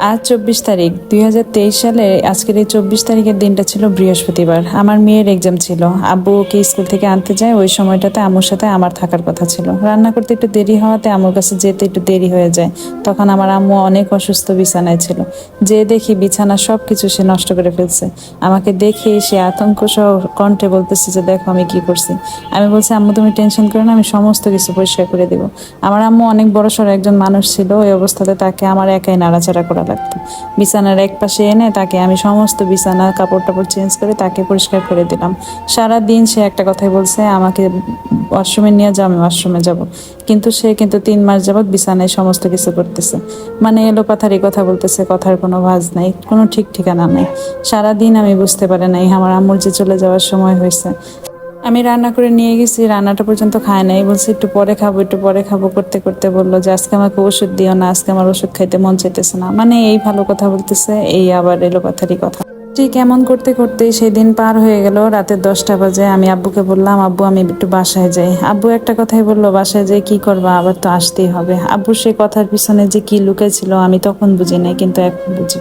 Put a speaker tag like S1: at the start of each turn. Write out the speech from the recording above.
S1: আজ 24 তারিখ 2023 সালে। আজকের এই 24 তারিখের দিনটা ছিল বৃহস্পতিবার। আমার মেয়ের এক্সাম ছিল। আব্বু ওকে স্কুল থেকে আনতে যায়। ওই সময়টাতে আম্মুর সাথে আমার থাকার কথা ছিল। রান্না করতে একটু দেরি হওয়াতে আম্মুর কাছে যেতে একটু দেরি হয়ে যায়। তখন আমার আম্মু অনেক অসুস্থ, বিছানায় ছিল। যে দেখি বিছানা সব কিছু সে নষ্ট করে ফেলছে। আমাকে দেখেই সে আতঙ্ক সহ কণ্ঠে বলতেছে যে দেখো আমি কি করছি। আমি বলছি আম্মু তুমি টেনশন করো না, আমি সমস্ত কিছু পরিষ্কার করে দেবো। আমার আম্মু অনেক বড়সড় একজন মানুষ ছিল। ওই অবস্থাতে তাকে আমার একাই নাড়াচাড়া করা লাগতো। বিছানার এক পাশে এনে তাকে আমি সমস্ত বিছানা কাপড় টাপড় চেঞ্জ করে তাকে পরিষ্কার করে দিলাম। সারা দিন সে একটা কথাই বলছে, আমাকে ওয়াশরুমে নিয়ে যাও, আমি ওয়াশরুমে যাব। কিন্তু সে 3 মাস যাবৎ বিছানায় সমস্ত কিছু করতেছে। মানে এলো কথারই কথা বলতেছে, কথার কোনো ভাঁজ নাই, কোনো ঠিক ঠিকানা নাই। সারাদিন আমি বুঝতে পারি নাই আমার আম্মুর যে চলে যাওয়ার সময় হয়েছে। আমি রান্না করে নিয়ে গেছি, রান্নাটা পর্যন্ত খায় নাই। বলছি একটু পরে খাবো, একটু পরে খাবো করতে করতে বললো যে আজকে আমাকে ওষুধ দিও না, আজকে আমার ওষুধ খাইতে মন চাইতেছে না। মানে এই ভালো কথা বলতেছে, এই আবার এলো কথারই কথা। ঠিক এমন করতে করতেই সেদিন পার হয়ে গেল। রাতে 10টা বাজে। আমি আব্বুকে বললাম আব্বু আমি একটু বাসায় যাই। আব্বু একটা কথাই বললো, বাসায় যাই কি করবা, আবার তো আসতেই হবে। আব্বু সে কথার পিছনে যে কি লুকে ছিল আমি তখন বুঝি নাই, কিন্তু এখন বুঝি।